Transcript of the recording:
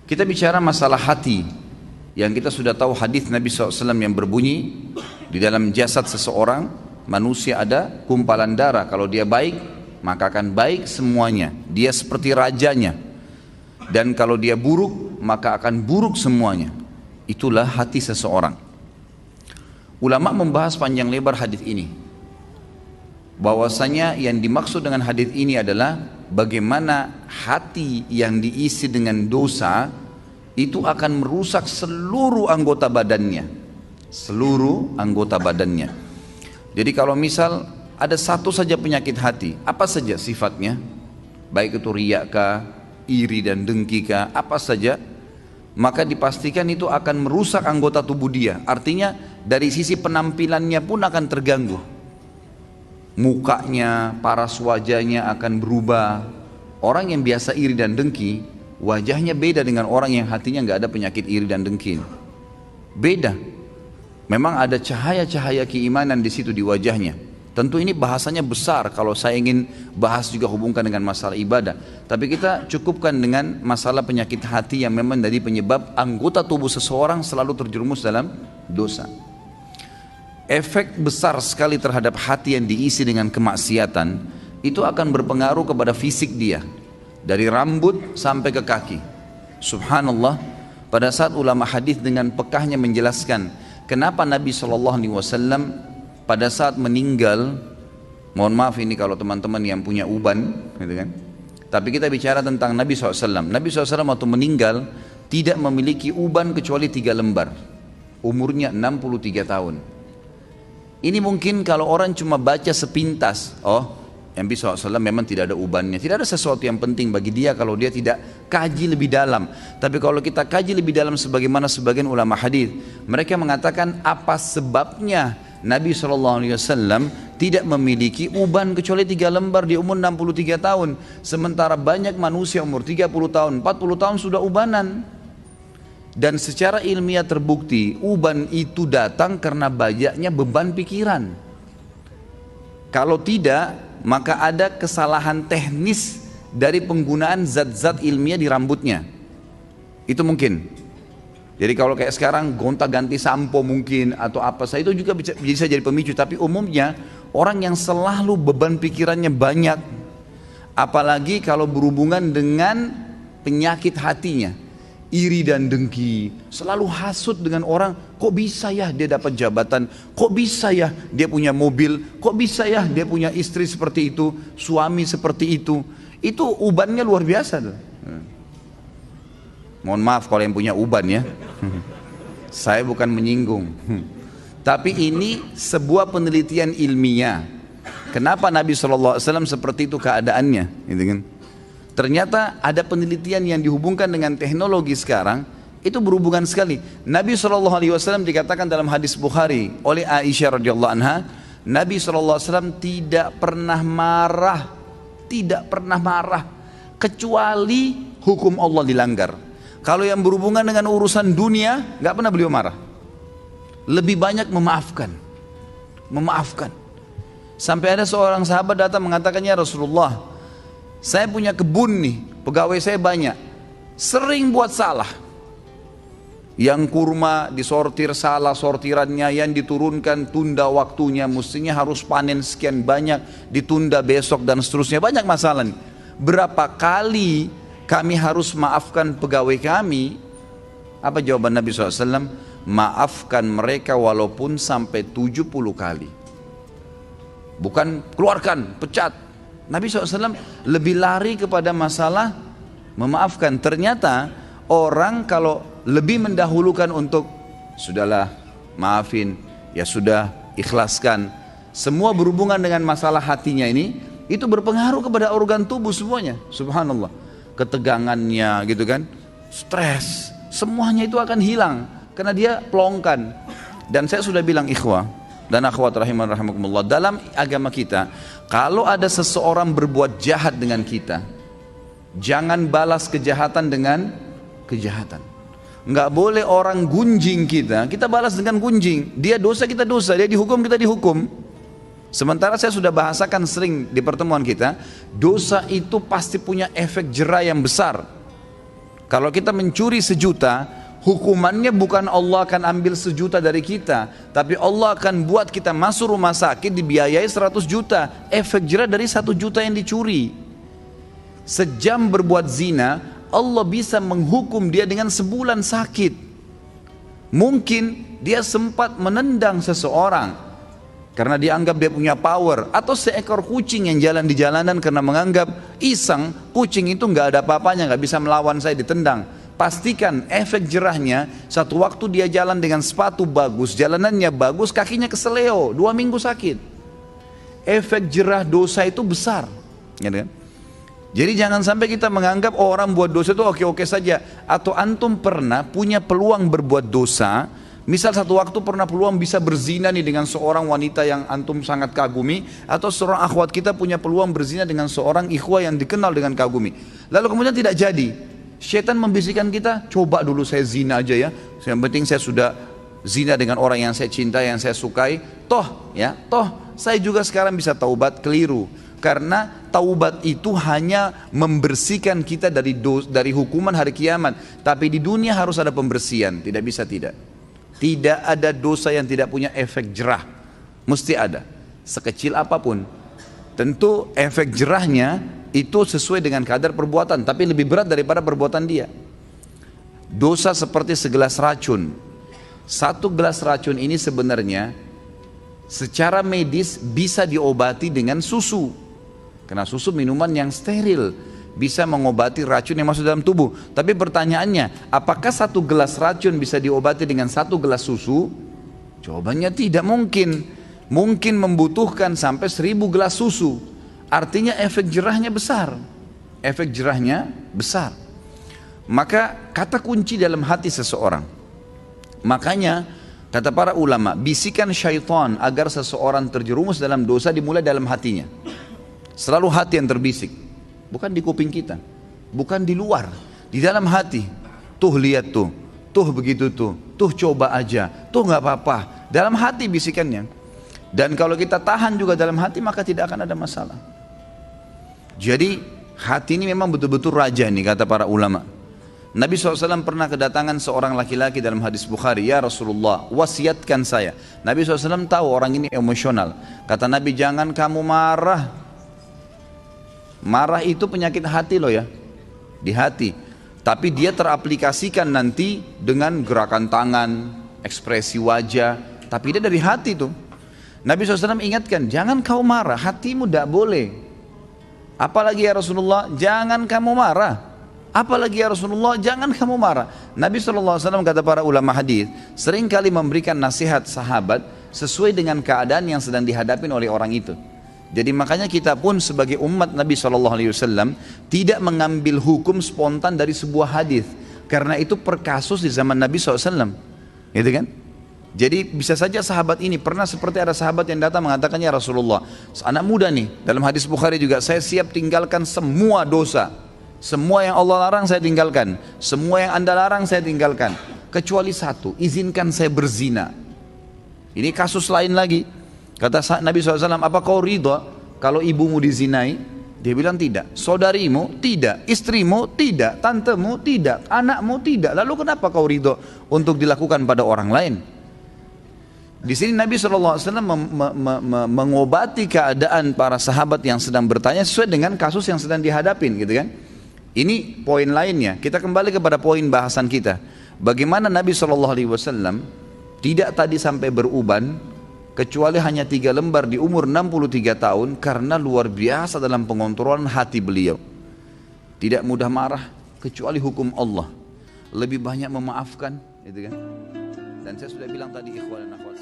Kita bicara masalah hati, yang kita sudah tahu hadis Nabi SAW yang berbunyi, di dalam jasad seseorang manusia ada kumpalan darah. Kalau dia baik, maka akan baik semuanya, dia seperti rajanya. Dan kalau dia buruk, maka akan buruk semuanya. Itulah hati seseorang. Ulama membahas panjang lebar hadis ini, bahwasanya yang dimaksud dengan hadis ini adalah bagaimana hati yang diisi dengan dosa itu akan merusak seluruh anggota badannya. Seluruh anggota badannya. Jadi kalau misal ada satu saja penyakit hati, apa saja sifatnya, baik itu riya kah, iri dan dengki kah, apa saja, maka dipastikan itu akan merusak anggota tubuh dia. Artinya dari sisi penampilannya pun akan terganggu. Mukanya, paras wajahnya akan berubah. Orang yang biasa iri dan dengki, wajahnya beda dengan orang yang hatinya nggak ada penyakit iri dan dengki. Beda. Memang ada cahaya-cahaya keimanan di situ di wajahnya. Tentu ini bahasanya besar kalau saya ingin bahas juga hubungkan dengan masalah ibadah. Tapi kita cukupkan dengan masalah penyakit hati yang memang dari penyebab anggota tubuh seseorang selalu terjerumus dalam dosa. Efek besar sekali terhadap hati yang diisi dengan kemaksiatan itu akan berpengaruh kepada fisik dia, dari rambut sampai ke kaki. Subhanallah, pada saat ulama hadis dengan pekahnya menjelaskan kenapa Nabi SAW pada saat meninggal, mohon maaf ini kalau teman-teman yang punya uban, gitu kan? Tapi kita bicara tentang Nabi SAW. Nabi SAW waktu meninggal tidak memiliki uban kecuali 3 lembar. Umurnya 63 tahun. Ini mungkin kalau orang cuma baca sepintas, oh Nabi SAW memang tidak ada ubannya. Tidak ada sesuatu yang penting bagi dia kalau dia tidak kaji lebih dalam. Tapi kalau kita kaji lebih dalam sebagaimana sebagian ulama hadis, mereka mengatakan apa sebabnya Nabi SAW tidak memiliki uban kecuali 3 lembar di umur 63 tahun. Sementara banyak manusia umur 30 tahun, 40 tahun sudah ubanan. Dan secara ilmiah terbukti uban itu datang karena banyaknya beban pikiran. Kalau tidak, maka ada kesalahan teknis dari penggunaan zat-zat ilmiah di rambutnya. Itu mungkin. Jadi kalau kayak sekarang gonta-ganti sampo mungkin atau apa saja itu juga bisa jadi pemicu. Tapi umumnya orang yang selalu beban pikirannya banyak, apalagi kalau berhubungan dengan penyakit hatinya, iri dan dengki, selalu hasut dengan orang, kok bisa ya dia dapat jabatan, kok bisa ya dia punya mobil, kok bisa ya dia punya istri seperti itu, suami seperti itu ubannya luar biasa tuh. Mohon maaf kalau yang punya uban ya, saya bukan menyinggung, tapi ini sebuah penelitian ilmiah. Kenapa Nabi SAW seperti itu keadaannya, gitu kan? Ternyata ada penelitian yang dihubungkan dengan teknologi sekarang, itu berhubungan sekali. Nabi SAW dikatakan dalam hadis Bukhari oleh Aisyah radhiyallahu anha, Nabi SAW tidak pernah marah, kecuali hukum Allah dilanggar. Kalau yang berhubungan dengan urusan dunia, nggak pernah beliau marah. Lebih banyak memaafkan. Sampai ada seorang sahabat datang mengatakannya, Rasulullah, saya punya kebun nih, pegawai saya banyak, sering buat salah. Yang kurma disortir salah sortirannya, yang diturunkan tunda waktunya, mestinya harus panen sekian banyak, ditunda besok dan seterusnya, banyak masalah nih. Berapa kali kami harus maafkan pegawai kami? Apa jawaban Nabi SAW? Maafkan mereka walaupun sampai 70 kali. Bukan keluarkan, pecat. Nabi SAW lebih lari kepada masalah memaafkan. Ternyata orang kalau lebih mendahulukan untuk sudahlah maafin, ya sudah ikhlaskan, semua berhubungan dengan masalah hatinya ini, itu berpengaruh kepada organ tubuh semuanya. Subhanallah, ketegangannya gitu kan, stres, semuanya itu akan hilang karena dia pelongkan. Dan saya sudah bilang ikhwah dan akhwat rahimakumullah, dalam agama kita kalau ada seseorang berbuat jahat dengan kita, jangan balas kejahatan dengan kejahatan. Enggak boleh orang gunjing kita balas dengan gunjing. Dia dosa, kita dosa, dia dihukum, kita dihukum. Sementara saya sudah bahasakan sering di pertemuan kita, dosa itu pasti punya efek jera yang besar. Kalau kita mencuri 1 juta, hukumannya bukan Allah akan ambil 1 juta dari kita, tapi Allah akan buat kita masuk rumah sakit dibiayai 100 juta. Efek jerah dari 1 juta yang dicuri. Sejam berbuat zina, Allah bisa menghukum dia dengan sebulan sakit. Mungkin dia sempat menendang seseorang karena dia anggap dia punya power, atau seekor kucing yang jalan di jalanan karena menganggap iseng, kucing itu nggak ada apa-apanya, nggak bisa melawan saya, ditendang. Pastikan efek jerahnya, satu waktu dia jalan dengan sepatu bagus, jalanannya bagus, kakinya keseleo, 2 minggu sakit. Efek jerah dosa itu besar, gitu kan? Jadi jangan sampai kita menganggap orang buat dosa itu oke-oke saja. Atau antum pernah punya peluang berbuat dosa, misal satu waktu pernah peluang bisa berzina nih dengan seorang wanita yang antum sangat kagumi, atau seorang akhwat kita punya peluang berzina dengan seorang ikhwah yang dikenal dengan kagumi, lalu kemudian tidak jadi. Syaitan membisikkan kita, coba dulu saya zina aja ya, yang penting saya sudah zina dengan orang yang saya cintai, yang saya sukai, toh saya juga sekarang bisa taubat. Keliru. Karena taubat itu hanya membersihkan kita dari hukuman hari kiamat, tapi di dunia harus ada pembersihan. Tidak bisa tidak. Tidak ada dosa yang tidak punya efek jerah, mesti ada, sekecil apapun. Tentu efek jerahnya itu sesuai dengan kadar perbuatan, tapi lebih berat daripada perbuatan dia. Dosa seperti segelas racun. 1 gelas racun ini sebenarnya secara medis bisa diobati dengan susu, karena susu minuman yang steril, bisa mengobati racun yang masuk dalam tubuh. Tapi pertanyaannya, apakah 1 gelas racun bisa diobati dengan 1 gelas susu? Jawabannya tidak mungkin. Mungkin membutuhkan sampai 1000 gelas susu. Artinya efek jerahnya besar. Efek jerahnya besar. Maka kata kunci dalam hati seseorang. Makanya kata para ulama, bisikan syaitan agar seseorang terjerumus dalam dosa dimulai dalam hatinya. Selalu hati yang terbisik, bukan di kuping kita, bukan di luar, di dalam hati. Tuh lihat tuh begitu tuh coba aja, tuh nggak apa-apa. Dalam hati bisikannya. Dan kalau kita tahan juga dalam hati, maka tidak akan ada masalah. Jadi hati ini memang betul-betul raja nih, kata para ulama. Nabi SAW pernah kedatangan seorang laki-laki dalam hadis Bukhari, ya Rasulullah, wasiatkan saya. Nabi SAW tahu orang ini emosional. Kata Nabi, jangan kamu marah. Marah itu penyakit hati loh ya, di hati. Tapi dia teraplikasikan nanti dengan gerakan tangan, ekspresi wajah, tapi dia dari hati tuh. Nabi SAW ingatkan, jangan kau marah, hatimu tidak boleh. Apalagi ya Rasulullah, jangan kamu marah. Apalagi ya Rasulullah, jangan kamu marah. Nabi SAW, kata para ulama hadis, seringkali memberikan nasihat sahabat sesuai dengan keadaan yang sedang dihadapi oleh orang itu. Jadi makanya kita pun sebagai umat Nabi SAW tidak mengambil hukum spontan dari sebuah hadis, karena itu per kasus di zaman Nabi SAW, gitu kan? Jadi bisa saja sahabat ini pernah seperti ada sahabat yang datang mengatakan, ya Rasulullah, anak muda nih, dalam hadis Bukhari juga, saya siap tinggalkan semua dosa, semua yang Allah larang saya tinggalkan, semua yang Anda larang saya tinggalkan, kecuali satu, izinkan saya berzina. Ini kasus lain lagi. Kata Nabi SAW, apa kau ridha kalau ibumu dizinai? Dia bilang tidak. Saudarimu? Tidak. Istrimu? Tidak. Tantemu? Tidak. Anakmu? Tidak. Lalu kenapa kau ridha untuk dilakukan pada orang lain? Di sini Nabi SAW mengobati keadaan para sahabat yang sedang bertanya sesuai dengan kasus yang sedang dihadapin, gitu kan? Ini poin lainnya. Kita kembali kepada poin bahasan kita. Bagaimana Nabi SAW tidak tadi sampai beruban, kecuali hanya 3 lembar di umur 63 tahun, karena luar biasa dalam pengontrolan hati beliau. Tidak mudah marah, kecuali hukum Allah. Lebih banyak memaafkan, gitu kan? Dan saya sudah bilang tadi, ikhwan dan akhwat,